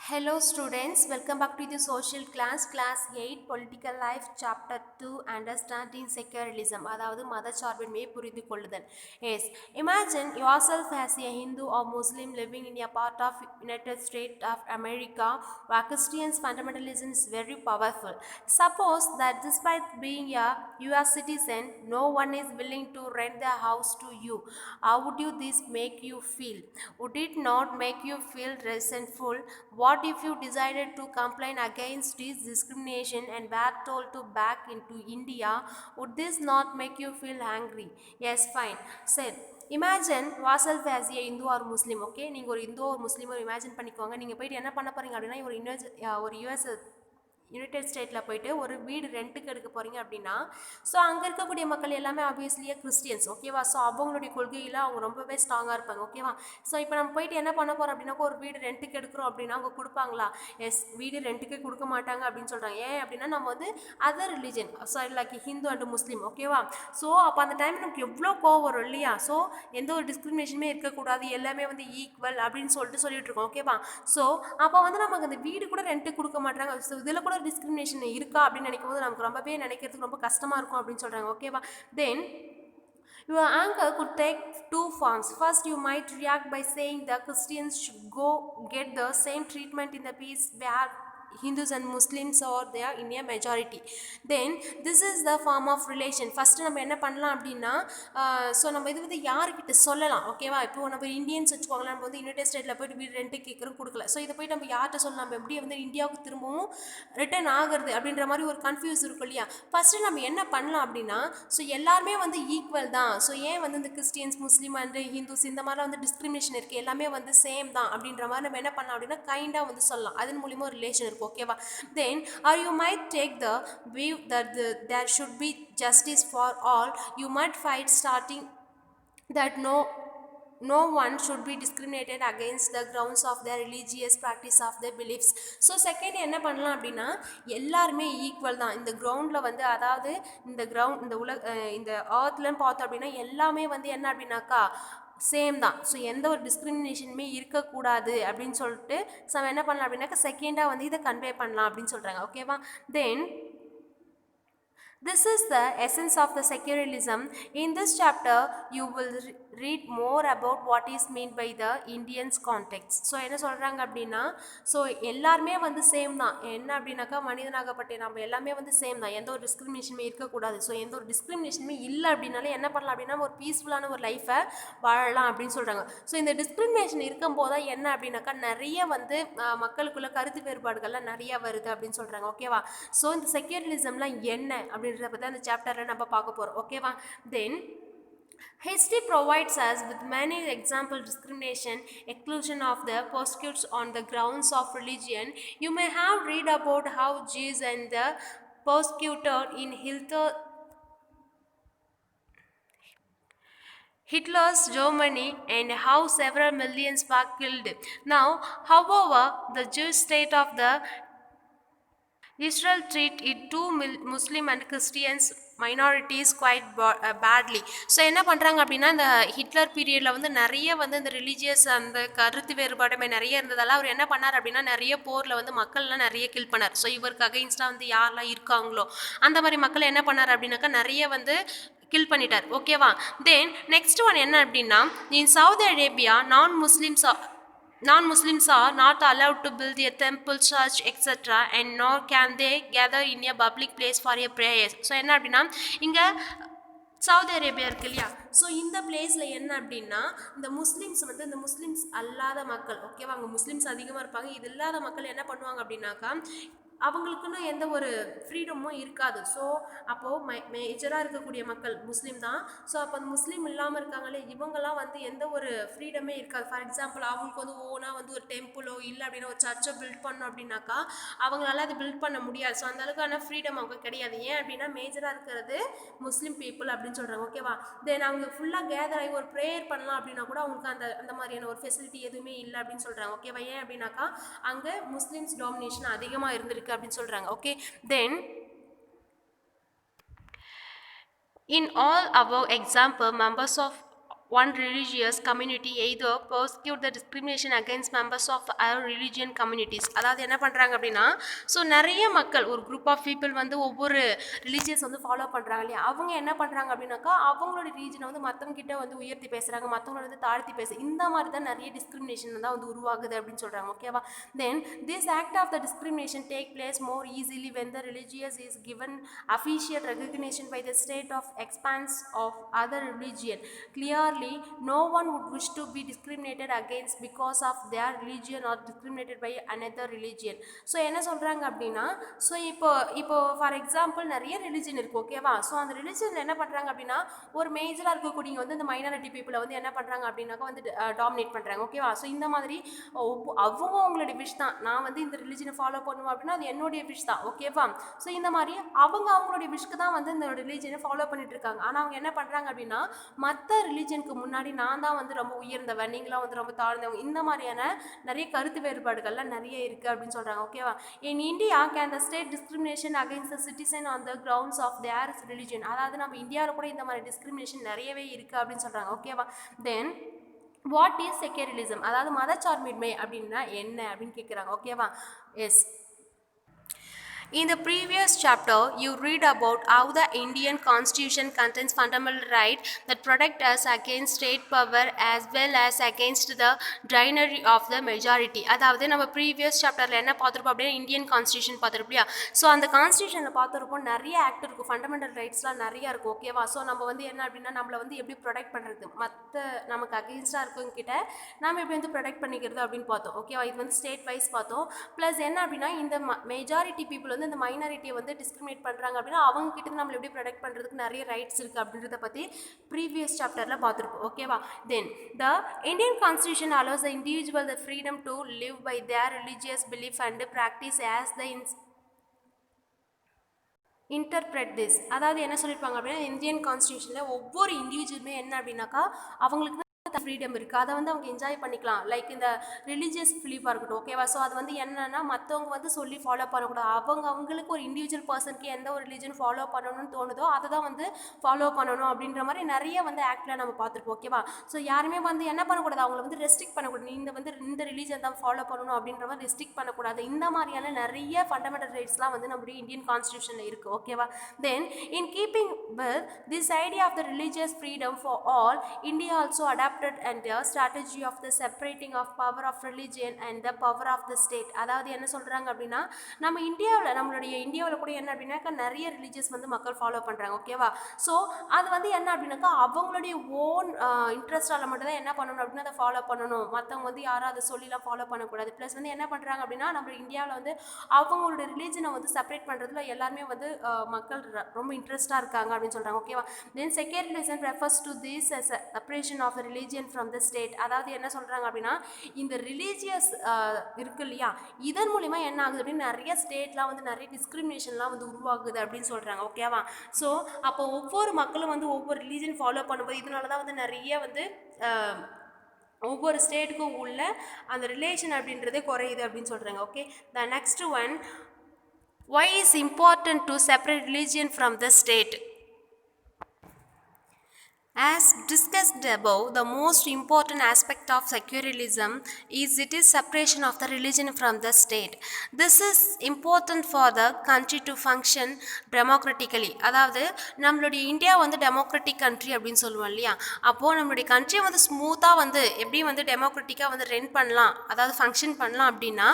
Hello students, welcome back to the social class 8 political life chapter 2 understanding secularism அதாவது மதச்சார்பின்மையை புரிந்து கொள்ளுதல். Yes, imagine yourself as a Hindu or Muslim living in a part of United States of America where Christian fundamentalism is very powerful. Suppose that despite being a US citizen, no one is willing to rent their house to you. How would this make you feel? Would it not make you feel resentful? What if you decided to complain against this discrimination and were told to back into India? Would this not make you feel angry? Yes, fine. Said. Imagine yourself as a Hindu or Muslim. Okay, நீங்கள் ஒரு இந்து ஒரு முஸ்லீமோ imagine பண்ணிக்கோங்க. நீங்கள் போயிட்டு என்ன பண்ண போகிறீங்க அப்படின்னா ஒரு யூஎஸ் யுனைடெட் ஸ்டேட்டில் போயிட்டு ஒரு வீடு ரெண்ட்டுக்கு எடுக்க போகிறீங்க அப்படின்னா, ஸோ அங்கே இருக்கக்கூடிய மக்கள் எல்லாமே ஆப்வியஸ்லியே கிறிஸ்டியன்ஸ். ஓகேவா? ஸோ அவங்களுடைய கொள்கையில் அவங்க ரொம்பவே ஸ்ட்ராங்காக இருப்பாங்க. ஓகேவா? ஸோ இப்போ நம்ம போயிட்டு என்ன பண்ண போகிறோம் அப்படின்னா, ஒரு வீடு ரெண்ட்டுக்கு எடுக்கிறோம் அப்படின்னா அவங்க கொடுப்பாங்களா? எஸ், வீடு ரெண்ட்டுக்கே கொடுக்க மாட்டாங்க அப்படின்னு சொல்கிறாங்க. ஏன் அப்படின்னா நம்ம வந்து other religion, so like Hindu and முஸ்லீம். ஓகேவா? ஸோ அப்போ அந்த டைம் நமக்கு எவ்வளோ கோவம் வரும் இல்லையா? ஸோ எந்த ஒரு டிஸ்கிரிமினேஷனுமே இருக்கக்கூடாது, எல்லாமே வந்து ஈக்குவல் அப்படின்னு சொல்லிட்டு இருக்கோம். ஓகேவா? ஸோ அப்போ வந்து நமக்கு அந்த வீடு கூட ரெண்ட்டுக்கு கொடுக்க மாட்டாங்க. ஸோ இதில் கூட டிஸ்கிரிமினேஷன் இருக்கா அப்படின்னு நினைக்கும் போது நமக்கு ரொம்பவே நினைக்கிறதுக்கு ரொம்ப கஷ்டமாக இருக்கும் அப்படின்னு சொல்கிறாங்க. ஓகேவா? தென் your anger could take two forms. First, you might react by saying the Christians should go get the same treatment in the peace where Hindus and Muslims are there in a majority. Then this is the form of relation. First நம்ம என்ன பண்ணலாம் அப்படின்னா, so நம்ம இது வந்து யாருக்கிட்ட சொல்லலாம். ஓகேவா? இப்போ நம்ம இந்தியன்ஸ் வச்சுக்கோங்களேன், நம்ம வந்து யுனைடெட் ஸ்டேட்டில் போய்ட்டு வீடு ரெண்ட்டு கேட்குறோம், கொடுக்கல. ஸோ இதை போய்ட்டு நம்ம யார்கிட்ட சொல்லலாம், நம்ம எப்படி வந்து இந்தியாவுக்கு திரும்பவும் ரிட்டர்ன் ஆகிறது அப்படின்ற மாதிரி ஒரு கன்ஃபியூஸ் இருக்கும் இல்லையா? ஃபஸ்ட்டு நம்ம என்ன பண்ணலாம் அப்படின்னா, ஸோ எல்லாருமே வந்து ஈக்குவல் தான். ஸோ ஏன் வந்து இந்த கிறிஸ்டியன்ஸ் முஸ்லீம் அண்ட் ஹிந்துஸ் இந்த மாதிரிலாம் வந்து டிஸ்கிரிமினேஷன் இருக்குது, எல்லாமே வந்து சேம் தான் அப்படின்ற மாதிரி நம்ம என்ன பண்ணலாம் அப்படின்னா கைண்டாக வந்து சொல்லலாம். அதன் மூலிமா ஒரு ரிலேஷன் இருக்கும். ஓகேவா? Then or you might take the view that there should be justice for all. You might fight starting that no one should be discriminated against the grounds of their religious practice of their beliefs. So second என்ன பண்ணலாம் அப்படின்னா, எல்லாருமே equal தான் இந்த கிரவுண்டில் வந்து, அதாவது இந்த ஆர்த்லன்னு பார்த்தோம் அப்படின்னா எல்லாமே வந்து என்ன அப்படின்னாக்கா சேம் தான். ஸோ எந்த ஒரு டிஸ்கிரிமினேஷனுமே இருக்கக்கூடாது அப்படின்னு சொல்லிட்டு நம்ம என்ன பண்ணலாம் அப்படின்னாக்கா செகண்டாக வந்து இதை கன்வே பண்ணலாம் அப்படின்னு சொல்கிறாங்க. ஓகேவா? தென் this is the essence of the secularism. In this chapter, you will read more about what is meant by the Indian's context. So என்ன சொல்கிறாங்க அப்படின்னா, ஸோ எல்லாருமே வந்து சேம் தான். என்ன அப்படின்னாக்கா மனிதனாகப்பட்ட நம்ம எல்லாமே வந்து சேம் தான், எந்த ஒரு டிஸ்கிரிமினேஷனுமே இருக்கக்கூடாது. ஸோ எந்த ஒரு டிஸ்கிரிமினேஷனுமே இல்லை அப்படின்னாலே என்ன பண்ணலாம் அப்படின்னா ஒரு பீஸ்ஃபுல்லான ஒரு லைஃப்பை வாழலாம் அப்படின்னு சொல்கிறாங்க. ஸோ இந்த டிஸ்கிரிமினேஷன் இருக்கும்போது தான் என்ன அப்படின்னாக்கா நிறைய வந்து மக்களுக்குள்ள கருத்து வேறுபாடுகள்லாம் நிறையா வருது அப்படின்னு சொல்கிறாங்க. ஓகேவா? ஸோ இந்த செக்யூலரிசம்லாம் என்ன அப்படின்றத பற்றி அந்த சாப்டரில் நம்ம பார்க்க போகிறோம். ஓகேவா? தென் history provides us with many example discrimination, exclusion of the persecutes on the grounds of religion. You may have read about how Jews and the persecuted in Hitler's Germany and how several millions were killed. Now, however, the Jewish state of the Israel treat it two Muslim and Christians minorities quite badly. So என்ன பண்ணுறாங்க அப்படின்னா, இந்த Hitler பீரியடில் வந்து நிறைய வந்து இந்த religious அந்த கருத்து வேறுபாடுமே நிறைய இருந்ததால் அவர் என்ன பண்ணார் அப்படின்னா நிறைய போரில் வந்து மக்கள்லாம் நிறைய கில் பண்ணார். ஸோ இவருக்கு அகைன்ஸ்டாக வந்து யாரெல்லாம் இருக்காங்களோ அந்த மாதிரி மக்கள் என்ன பண்ணார் அப்படின்னாக்கா நிறைய வந்து கில் பண்ணிட்டார். ஓகேவா? தென் நெக்ஸ்ட் ஒன் என்ன அப்படின்னா, இன் Saudi Arabia non-Muslims are not allowed to build a temple, church, etc. and nor can they gather in a public place for a prayer. So என்ன அப்படின்னா, இங்கே சவுதி அரேபியா இருக்கு இல்லையா? So இந்த பிளேஸில் என்ன அப்படின்னா இந்த முஸ்லீம்ஸ் அல்லாத மக்கள், ஓகேவா, அங்கே முஸ்லீம்ஸ் அதிகமாக இருப்பாங்க. இது இல்லாத மக்கள் என்ன பண்ணுவாங்க அப்படின்னாக்கா அவங்களுக்குன்னு எந்த ஒரு ஃப்ரீடமும் இருக்காது. ஸோ அப்போது மேஜராக இருக்கக்கூடிய மக்கள் முஸ்லீம் தான். ஸோ அப்போ அந்த முஸ்லீம் இல்லாமல் இருக்காங்களே இவங்கெல்லாம் வந்து எந்த ஒரு ஃப்ரீடமே இருக்காது. ஃபார் எக்ஸாம்பிள் அவங்களுக்கு வந்து ஓனாக வந்து ஒரு டெம்பிளோ இல்லை அப்படின்னா ஒரு சர்ச்சை பில்ட் பண்ணோம் அப்படின்னாக்கா அவங்களால அதை பில்ட் பண்ண முடியாது. ஸோ அந்த அளவுக்கான ஃப்ரீடம் அவங்க கிடையாது. ஏன் அப்படின்னா மேஜராக இருக்கிறது முஸ்லீம் பீப்புள் அப்படின்னு சொல்கிறாங்க. ஓகேவா? தென் அவங்க ஃபுல்லாக கேதர் ஆகி ஒரு ப்ரேயர் பண்ணலாம் அப்படின்னா கூட அவங்களுக்கு அந்த மாதிரியான ஒரு ஃபெசிலிட்டி எதுவுமே இல்லை அப்படின்னு சொல்கிறாங்க. ஓகேவா? ஏன் அப்படின்னாக்கா அங்கே முஸ்லீம்ஸ் டாமினேஷன் அதிகமாக இருந்திருக்கு அப்படின்னு சொல்றாங்க. Okay, then in all above example members of one religious community either persecute the discrimination against members of other religion communities. அதாவது என்ன பண்ணுறாங்க அப்படின்னா, ஸோ நிறைய மக்கள் ஒரு குரூப் ஆஃப் பீப்புள் வந்து ஒவ்வொரு ரிலீஜியஸ் வந்து ஃபாலோ பண்ணுறாங்க இல்லையா, அவங்க என்ன பண்ணுறாங்க அப்படின்னாக்கா அவங்களோட ரிலீஜனை வந்து மற்றவங்க கிட்ட வந்து உயர்த்தி பேசுகிறாங்க, மற்றவங்கள வந்து தாழ்த்தி இந்த மாதிரி தான் நிறைய டிஸ்கிரிமினேஷன் தான் வந்து உருவாகுது அப்படின்னு சொல்கிறாங்க. ஓகேவா? Then this act of the discrimination take place more easily when the religious is given official recognition by the state of expanse of other religion. Clearly no one would wish to be discriminated against because of their religion or discriminated by another religion. So என்ன சொல்கிறாங்க அப்படின்னா, so இப்போ for example நிறைய religion இருக்குது. ஓகேவா? So அந்த religion என்ன பண்ணுறாங்க அப்படின்னா, ஒரு மேஜராக இருக்கக்கூடிய வந்து இந்த மைனாரிட்டி பீப்புளை வந்து என்ன பண்ணுறாங்க அப்படின்னாக்கா வந்து டாமினேட் பண்ணுறாங்க. ஓகேவா? ஸோ இந்த மாதிரி அவங்க அவங்களுடைய விஷ் தான், நான் வந்து இந்த ரிலிஜனை ஃபாலோ பண்ணுவேன் அப்படின்னா அது என்னுடைய விஷ் தான். ஓகேவா? ஸோ இந்த மாதிரி அவங்களுடைய விஷக்கு தான் வந்து இந்த ரிலிஜனை ஃபாலோ பண்ணிட்டு இருக்காங்க. ஆனால் அவங்க என்ன பண்ணுறாங்க அப்படின்னா, மற்ற ரிலிஜனுக்கு முன்னாடி நான் தான் வந்து ரொம்ப உயர்ந்தவன், நீங்களாம் வந்து ரொம்ப தாழ்ந்தவங்க, இந்த மாதிரியான நிறைய கருத்து வேறுபாடுகள்லாம் நிறைய இருக்குது அப்படின்னு சொல்கிறாங்க. ஓகேவா? In India can the state discrimination against the citizen on the grounds of their religion. அதாவது நம்ம இந்தியாவில் கூட இந்த மாதிரி டிஸ்கிரிமினேஷன் நிறையவே இருக்குது அப்படின்னு சொல்கிறாங்க. ஓகேவா? தென் வாட் இஸ் செக்யூலரிசம், அதாவது மதச்சார்பின்மை அப்படின்னா என்ன அப்படின்னு கேட்குறாங்க. ஓகேவா? S. In the previous chapter, you read about how the Indian Constitution contains fundamental rights that protect us against state power as well as against the tyranny of the majority. அதாவது நம்ம previous சாப்டரில் என்ன பார்த்துருப்போம் அப்படின்னா Indian constitution பார்த்துருப்போம் இல்லையா. So அந்த கான்ஸ்டியூஷனில் பார்த்துருப்போம் நிறைய ஆக்ட் இருக்கும், ஃபண்டமெண்டல் ரைட்ஸ்லாம் நிறையா இருக்கும். ஓகேவா? ஸோ நம்ம வந்து என்ன அப்படின்னா நம்மளை வந்து எப்படி ப்ரொடெக்ட் பண்ணுறது, மற்ற நமக்கு அகெயின்ஸ்டாக இருக்கவங்க கிட்ட நம்ம எப்படி வந்து ப்ரொடெக்ட் பண்ணிக்கிறது அப்படின்னு பார்த்தோம். ஓகேவா? இது வந்து ஸ்டேட் வைஸ் பார்த்தோம். ப்ளஸ் என்ன அப்படின்னா இந்த மெஜாரிட்டி பீப்புள் வந்து இந்த மைனாரிட்டியை வந்து டிஸ்கிரிமினேட் பண்ணுறாங்க அப்படின்னா அவங்க கிட்ட நம்மளை எப்படி ப்ரொடெக்ட் பண்ணுறதுக்கு நிறைய ரைட்ஸ் இருக்குது அப்படின்றத பற்றி ப்ரீவியஸ் சாப்டரில் பார்த்துருப்போம். ஓகேவா? Then the Indian constitution allows the individual the freedom to live by their religious belief and practice as the interpret this. அதாவது என்ன சொல்லியிருப்பாங்க அப்படின்னா இந்தியன் கான்ஸ்டியூஷனில் ஒவ்வொரு இண்டிவிஜுவலுமே என்ன அப்படின்னாக்கா அவங்களுக்கு ஃப்ரீடம் இருக்குது, அதை வந்து அவங்க என்ஜாய் பண்ணிக்கலாம். லைக் இந்த ரிலீஜியஸ் பிலீஃபாக இருக்கட்டும். ஓகேவா? ஸோ அது வந்து என்னன்னா மற்றவங்க வந்து சொல்லி ஃபாலோ பண்ணக்கூடாது, அவங்களுக்கு ஒரு இண்டிவிஜுவல் பர்சனுக்கு எந்த ஒரு ரிலீஜன் ஃபாலோ பண்ணணும்னு தோணுதோ அதை தான் வந்து ஃபாலோ பண்ணணும் அப்படின்ற மாதிரி நிறைய வந்து ஆக்டில் நம்ம பார்த்துருப்போம். ஓகேவா? ஸோ யாருமே வந்து என்ன பண்ணக்கூடாது, அவங்கள வந்து ரெஸ்ட்ரிக்ட் பண்ணக்கூடாது, இந்த ரிலீஜன் தான் ஃபாலோ பண்ணணும் அப்படின்ற மாதிரி ரெஸ்ட்ரிக்ட் பண்ணக்கூடாது. இந்த மாதிரியான நிறைய ஃபண்டமெண்டல் ரைட்ஸ்லாம் வந்து நம்மளுடைய இந்தியன் கான்ஸ்டியூஷனில் இருக்குது. ஓகேவா? Then in keeping with this idea of the religious freedom for all, India also adopted and the strategy of the separating of power of religion and the power of the state. அதாவது என்ன சொல்கிறாங்க அப்படின்னா நம்ம நம்மளுடைய இந்தியாவில் கூட என்ன அப்படின்னாக்கா நிறைய ரிலீஜியஸ் வந்து மக்கள் ஃபாலோ பண்ணுறாங்க. ஓகேவா? ஸோ அது வந்து என்ன அப்படின்னாக்கா அவங்களுடைய ஓன் இன்ட்ரெஸ்டால் மட்டும் தான் என்ன பண்ணணும் அப்படின்னா அதை ஃபாலோ பண்ணணும், மற்றவங்க வந்து யாரும் அதை சொல்லிலாம் ஃபாலோ பண்ணக்கூடாது. ப்ளஸ் வந்து என்ன பண்ணுறாங்க அப்படின்னா நம்ம இந்தியாவில் வந்து அவங்களோட ரிலீஜனை வந்து செப்பரேட் பண்ணுறதுல எல்லாருமே வந்து மக்கள் ரொம்ப இன்ட்ரெஸ்டாக இருக்காங்க அப்படின்னு சொல்கிறாங்க. ஓகேவா? Then secularism refers to this as a separation of a religion from the state. அதாவது என்ன சொல்கிறாங்க அப்படின்னா இந்த ரிலீஜியஸ் இருக்கு இல்லையா, இதன் மூலிமா என்ன ஆகுது அப்படின்னு நிறைய ஸ்டேட்லாம் வந்து நிறைய டிஸ்கிரிமினேஷன்லாம் வந்து உருவாகுது அப்படின்னு சொல்கிறாங்க. ஓகேவா? ஸோ அப்போ ஒவ்வொரு மக்களும் வந்து ஒவ்வொரு ரிலீஜன் ஃபாலோ பண்ணும்போது இதனால தான் வந்து நிறைய வந்து ஒவ்வொரு ஸ்டேட்டுக்கும் உள்ள அந்த ரிலேஷன் அப்படின்றதே குறையுது அப்படின்னு சொல்கிறாங்க. Okay, the next one, why is important to separate religion from the state? As discussed above, the most important aspect of secularism is its separation of the religion from the state. This is important for the country to function democratically. அதாவது நம்மளுடைய India வந்து democratic country அப்படின்னு சொல்லுவோம் இல்லையா, அப்போது நம்மளுடைய கண்ட்ரியை வந்து ஸ்மூத்தாக வந்து எப்படி வந்து டெமோக்ராட்டிக்காக வந்து ரன் பண்ணலாம், அதாவது ஃபங்க்ஷன் பண்ணலாம் அப்படின்னா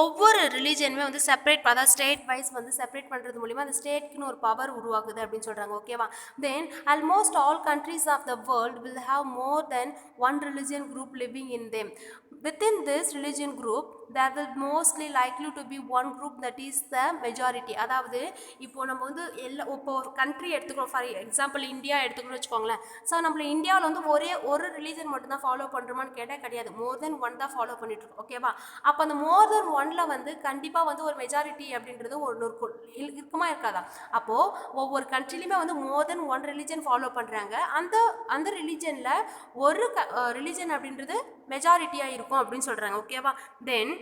ஒவ்வொரு ரிலீஜனுமே வந்து செப்பரேட், அதாவது ஸ்டேட் வைஸ் வந்து செப்பரேட் பண்ணுறது மூலிமா அந்த ஸ்டேட்க்குன்னு ஒரு பவர் உருவாகுது அப்படின்னு சொல்கிறாங்க. ஓகேவா? Then almost all countries of the world will have more than one religion group living in them. Within this religion group there will mostly likely to be one group that is the majority. அதாவது இப்போ நம்ம வந்து இப்போ ஒரு country எடுத்துக்கிறோம், for example India எடுத்துக்கணும்னு வச்சுக்கோங்களேன். So நம்மள இந்தியாவில் வந்து ஒரு ரிலீஜன் மட்டும் தான் ஃபாலோ பண்ணுறோமான்னு கேட்டால் கிடையாது, மோர் தென் ஒன் தான் ஃபாலோ பண்ணிட்டுருக்கோம். ஓகேவா? அப்போ அந்த மோர் தென் ஒன்னில் வந்து கண்டிப்பாக வந்து ஒரு மெஜாரிட்டி அப்படின்றது ஒன்று இருக்குமா இருக்காதா? அப்போது ஒவ்வொரு கண்ட்ரிலையுமே வந்து மோர் தென் ஒன் ரிலீஜன் ஃபாலோ பண்ணுறாங்க. அந்த ரிலீஜனில் ஒரு ரிலீஜன் அப்படின்றது மெஜாரிட்டியாக இருக்கும் அப்படின்னு சொல்கிறாங்க. ஓகேவா? தென்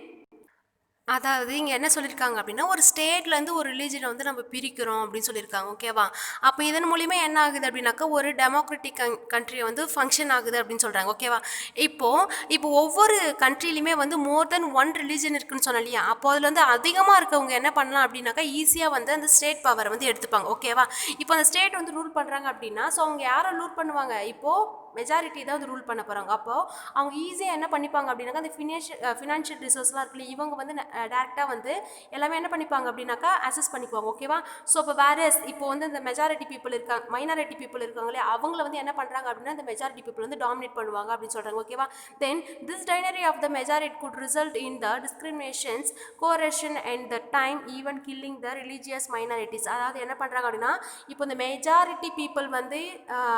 அதாவது இங்கே என்ன சொல்லியிருக்காங்க அப்படின்னா ஒரு ஸ்டேட்லேருந்து ஒரு ரிலீஜனை வந்து நம்ம பிரிக்கிறோம் அப்படின்னு சொல்லியிருக்காங்க. ஓகேவா? அப்போ இதன் மூலிமா என்ன ஆகுது அப்படின்னாக்கா ஒரு டெமோக்ராட்டிக் கண்ட்ரியை வந்து ஃபங்க்ஷன் ஆகுது அப்படின்னு சொல்கிறாங்க. ஓகேவா? இப்போ ஒவ்வொரு கண்ட்ரிலையுமே வந்து மோர் தென் ஒன் ரிலீஜன் இருக்குன்னு சொன்னோம் இல்லையா? அப்போ அதில் வந்து அதிகமாக இருக்கவங்க என்ன பண்ணலாம் அப்படின்னாக்கா ஈஸியாக வந்து அந்த ஸ்டேட் பவரை வந்து எடுத்துப்பாங்க. ஓகேவா? இப்போ அந்த ஸ்டேட் வந்து ரூல் பண்ணுறாங்க அப்படின்னா ஸோ அவங்க யாரை ரூல் பண்ணுவாங்க? இப்போது மெஜாரிட்டி தான் வந்து ரூல் பண்ண போகிறாங்க. அப்போது அவங்க ஈஸியாக என்ன பண்ணிப்பாங்க அப்படின்னாக்கா அந்த ஃபினான்ஷியல் ரிசோர்ஸ்லாம் இருக்குல்ல இவங்க வந்து டேரெக்டாக வந்து எல்லாமே என்ன பண்ணிப்பாங்க அப்படின்னாக்கா அசஸ் பண்ணிக்குவாங்க. ஓகேவா? ஸோ இப்போ இப்போ வந்து இந்த மெஜாரிட்டி பீப்புள் இருக்காங்க, மைனாரிட்டி பீப்புள் இருக்காங்களே அவங்கள வந்து என்ன பண்ணுறாங்க அப்படின்னா இந்த மெஜாரிட்டி பீப்புள் வந்து டாமினேட் பண்ணுவாங்க அப்படின்னு சொல்கிறாங்க. ஓகேவா? தென் திஸ் டைனரி of the majority could result in the discriminations coercion and the time even killing the religious minorities. அதாவது என்ன பண்ணுறாங்க அப்படின்னா இப்போ இந்த மெஜாரிட்டி பீப்புள் வந்து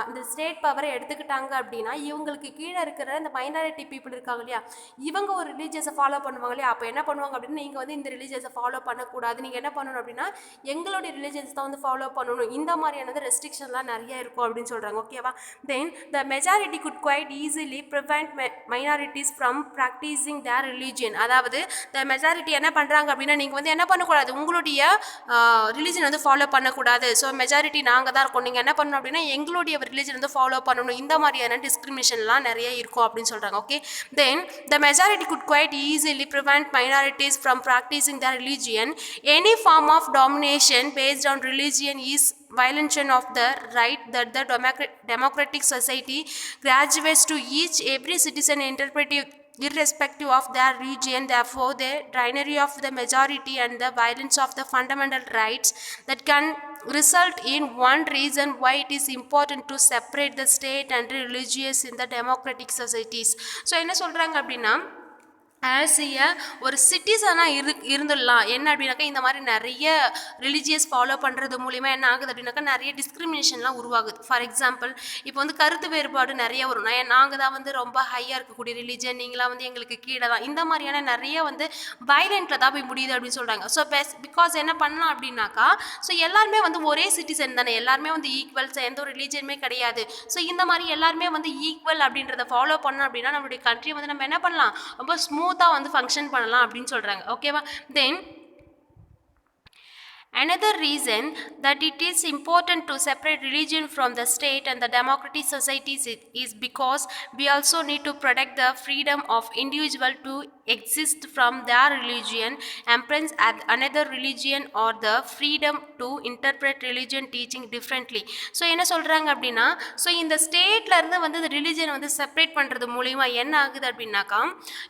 இந்த ஸ்டேட் பவரை எடுத்துக்கிட்டாங்க அப்படின்னா இவங்களுக்கு கீழே இருக்கிற இந்த மைனாரிட்டி பீப்புள் இருக்காங்க இல்லையா இவங்க ஒரு ரிலீஜியஸை ஃபாலோ பண்ணுவாங்க இல்லையா? அப்போ என்ன பண்ணுவாங்க அப்படின்னா நீங்கள் வந்து இந்த ரிலீஜியஸை ஃபாலோ பண்ணக்கூடாது, நீங்கள் என்ன பண்ணணும் அப்படின்னா எங்களுடைய ரிலீஜியன்ஸ் தான் வந்து ஃபாலோ பண்ணணும், இந்த மாதிரியானது ரெஸ்ட்ரிக்ஷன்லாம் நிறைய இருக்கும் அப்படின்னு சொல்கிறாங்க. ஓகேவா? Then the majority could quite easily prevent minorities from practising their religion. அதாவது த மெஜாரிட்டி என்ன பண்ணுறாங்க அப்படின்னா நீங்கள் வந்து என்ன பண்ணக்கூடாது, உங்களுடைய ரிலீஜன் வந்து ஃபாலோ பண்ணக்கூடாது, ஸோ மெஜாரிட்டி நாங்கள் தான் இருக்கோம், நீங்கள் என்ன பண்ணணும் அப்படின்னா எங்களுடைய ரிலீஜன் வந்து ஃபாலோ பண்ணணும், இந்த மாதிரியான டிஸ்கிரிமினேஷன்லாம் நிறைய இருக்கும் அப்படின்னு சொல்கிறாங்க. Okay, then the majority could quite easily prevent minorities from practising their religion. Any form of domination based on religion is violation of the right that the democratic society graduates to each every citizen interpretive irrespective of their region. Therefore the tyranny of the majority and the violence of the fundamental rights that can result in one reason why it is important to separate the state and religious in the democratic societies. So என்ன சொல்றாங்க அப்படின்னா as ஒரு சிட்டிசனாக இருந்துடலாம். என்ன அப்படின்னாக்கா இந்த மாதிரி நிறைய religious follow பண்ணுறது மூலிமா என்ன ஆகுது அப்படின்னாக்கா நிறைய டிஸ்கிரிமினேஷன்லாம் உருவாகுது. ஃபார் எக்ஸாம்பிள் இப்போ வந்து கருத்து வேறுபாடு நிறைய வரும். நாங்கள் தான் வந்து ரொம்ப ஹையாக இருக்கக்கூடிய ரிலீஜன், நீங்களாம் வந்து எங்களுக்கு கீழே தான், இந்த மாதிரியான நிறைய வந்து வைலண்ட்டில் தான் போய் முடியுது அப்படின்னு சொல்கிறாங்க. ஸோ பிகாஸ் என்ன பண்ணலாம் அப்படின்னாக்கா ஸோ எல்லாருமே வந்து ஒரே சிட்டிசன் தானே, எல்லாருமே வந்து ஈக்குவல்ஸ், எந்த ஒரு ரிலீஜனுமே கிடையாது. ஸோ இந்த மாதிரி எல்லாருமே வந்து ஈக்குவல் அப்படின்றத ஃபாலோ பண்ணோம் அப்படின்னா நம்மளுடைய கண்ட்ரி வந்து நம்ம என்ன பண்ணலாம், ரொம்ப ஸ்மூத்தாக வந்து ஃபங்க்ஷன் பண்ணலாம் அப்படின்னு சொல்கிறாங்க. ஓகேவா? தென் another reason that it is important to separate religion from the state and the democratic societies is because we also need to protect the freedom of individual to exist from their religion, embrace another religion, or the freedom to interpret religion teaching differently. So என்ன சொல்கிறாங்க அப்படின்னா so இந்த ஸ்டேட்லேருந்து வந்து இந்த religion வந்து separate பண்ணுறது மூலிமா என்ன ஆகுது அப்படின்னாக்கா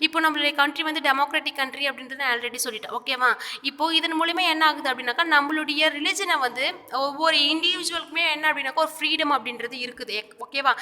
இப்போ நம்மளுடைய கண்ட்ரி வந்து டெமோக்ராட்டிக் கண்ட்ரி அப்படின்றது நான் ஆல்ரெடி சொல்லிட்டேன். ஓகேவா? இப்போது இதன் மூலிமா என்ன ஆகுது அப்படின்னாக்கா நம்மளுடைய ரிலிஜனை வந்து ஒவ்வொரு இண்டிவிஜுவலுக்குமே என்ன அப்படின்னாக்கா ஒரு ஃப்ரீடம் அப்படின்றது இருக்குது. ஓகேவா?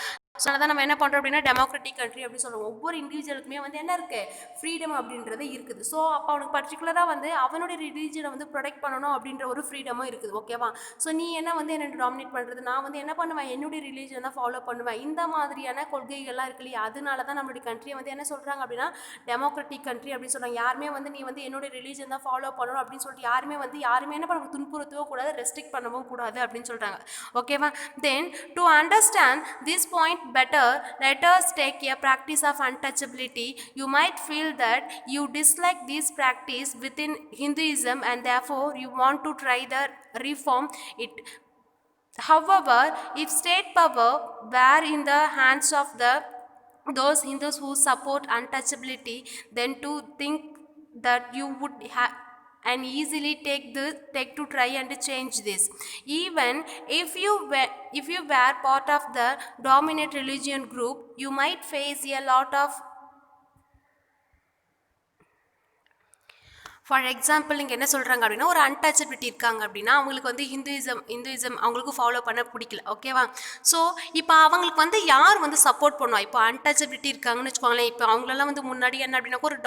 ஸோ அதான் நம்ம என்ன பண்ணுறோம் அப்படின்னா டெமோக்ராட்டிக் கண்ட்ரி அப்படின்னு சொல்லுவோம். ஒவ்வொரு இண்டிவிஜுவலுக்குமே வந்து என்ன இருக்குது, ஃப்ரீடம் அப்படின்றது இருக்குது. ஸோ அப்போ அவனுக்கு பர்டிகுலராக வந்து அவனுடைய ரிலீஜனை வந்து ப்ரொடெக்ட் பண்ணணும் அப்படின்ற ஒரு ஃப்ரீடமும் இருக்குது. ஓகேவா? ஸோ நீ என்ன வந்து என்ன டாமினேட் பண்ணுறது, நான் வந்து என்ன பண்ணுவேன், என்னுடைய ரிலீஜன் தான் ஃபாலோ பண்ணுவேன், இந்த மாதிரியான கொள்கைகள்லாம் இருக்கு இல்லையா? அதனால தான் நம்மளுடைய கண்ட்ரியை வந்து என்ன சொல்கிறாங்க அப்படின்னா டெமோக்ராட்டிக் கண்ட்ரி அப்படின்னு சொல்கிறாங்க. யாருமே வந்து நீ வந்து என்னுடைய ரிலீஜன் தான் ஃபாலோ பண்ணணும் அப்படின்னு சொல்லிட்டு யாருமே என்ன பண்ண துன்புறுத்தவோ கூடாது, ரெஸ்ட்ரிக்ட் பண்ணவும் கூடாது அப்படின்னு சொல்கிறாங்க. ஓகேவா? Then to understand this point better, let us take a practice of untouchability. You might feel that you dislike this practice within Hinduism and therefore you want to try the reform it. However, if state power were in the hands of those Hindus who support untouchability, then to think that you would and easily take to try and change this. Even if you were part of the dominant religion group, you might face a lot of for example இங்கே என்ன சொல்கிறாங்க அப்படின்னா ஒரு untouchability இருக்காங்க அப்படின்னா அவங்களுக்கு வந்து Hinduism அவங்களுக்கு ஃபாலோ பண்ண பிடிக்கல. ஓகேவா? ஸோ இப்போ அவங்களுக்கு வந்து யார் வந்து சப்போர்ட் பண்ணுவா? இப்போ அன்டச்சபிலிட்டி இருக்காங்கன்னு வச்சுக்கோங்களேன். இப்போ அவங்களெல்லாம் வந்து முன்னாடி என்ன அப்படின்னாக்கா ஒரு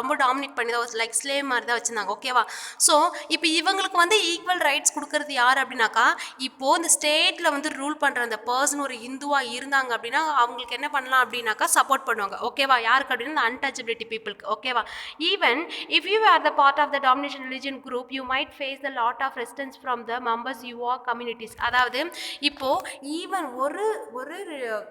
ரொம்ப டாமினேட் பண்ணி தான் லைக் ஸ்லேவ் மாதிரி தான் வச்சுருந்தாங்க. ஓகேவா? ஸோ இப்போ இவங்களுக்கு வந்து ஈக்குவல் ரைட்ஸ் கொடுக்கறது யார் அப்படின்னாக்கா இப்போது இந்த ஸ்டேட்டில் வந்து ரூல் பண்ணுற அந்த பர்சன் ஒரு இந்துவாக இருந்தாங்க அப்படின்னா அவங்களுக்கு என்ன பண்ணலாம் அப்படின்னாக்கா சப்போர்ட் பண்ணுவாங்க. ஓகேவா? யாருக்கு அப்படின்னா அந்த அன்டச்சபிலிட்டி பீப்புளுக்கு. ஓகேவா? Even if you are the part of the domination religion group, you might face a lot of resistance from the members your communities. அதாவது இப்போ ஈவன் ஒரு ஒரு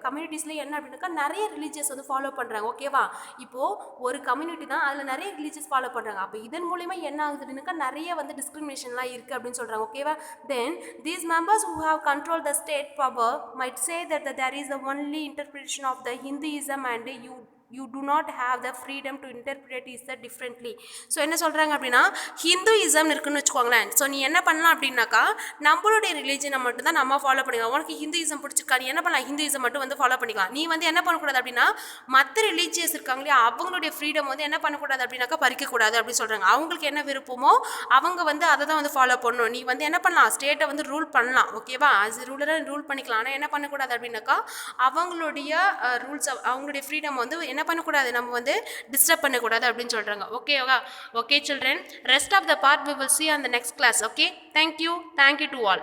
கம்யூனிட்டிஸ்ல என்ன அப்படின்னாக்கா நிறைய ரிலீஜியஸ் வந்து ஃபாலோ பண்றாங்க. ஓகேவா? இப்போ ஒரு கம்யூனிட்டி தான், அதுல நிறைய ரிலீஜியஸ் ஃபாலோ பண்றாங்க. அப்போ இதன் மூலமா என்ன ஆகுது அப்படின்னாக்கா நிறைய வந்து டிஸ்கிரிமினேஷன்லாம் இருக்கு அப்படின்னு சொல்றாங்க. ஓகேவா? Then these members who have controlled the state power might say that there is the only interpretation of the Hinduism and you do not have the freedom to interpret it differently. So என்ன சொல்கிறாங்க அப்படின்னா, Hinduism இருக்குன்னு வச்சுக்கோங்களேன். So நீ என்ன பண்ணலாம் அப்படின்னாக்கா நம்மளுடைய ரிலீஜனை மட்டும் தான் நம்ம ஃபாலோ பண்ணிக்கலாம். உனக்கு ஹிந்துயிசம் பிடிச்சிருக்கா, நீ என்ன பண்ணலாம், ஹிந்துயிசம் மட்டும் வந்து ஃபாலோ பண்ணிக்கலாம். நீ வந்து என்ன பண்ணக்கூடாது அப்படின்னா மற்ற ரிலீஜியஸ் இருக்காங்க இல்லையா, அவங்களுடைய ஃப்ரீடம் வந்து என்ன பண்ணக்கூடாது அப்படின்னாக்கா பறிக்கக்கூடாது அப்படின்னு சொல்கிறாங்க. அவங்களுக்கு என்ன விருப்பமோ அவங்க வந்து அதை தான் வந்து ஃபாலோ பண்ணணும். நீ வந்து என்ன பண்ணலாம், ஸ்டேட்டை வந்து ரூல் பண்ணலாம். ஓகேவா? ஆஸ் ரூலராக ரூல் பண்ணிக்கலாம். ஆனால் என்ன பண்ணக்கூடாது அப்படின்னாக்கா அவங்களுடைய ரூல்ஸ், அவங்களுடைய ஃப்ரீடம் வந்து என்ன பண்ணக்கூடாது, நம்ம வந்து டிஸ்டர்ப் பண்ணக்கூடாது அப்படின்னு சொல்கிறாங்க. ஓகேவா? Okay children, rest of the part we will see on the next class. Okay, thank you to all.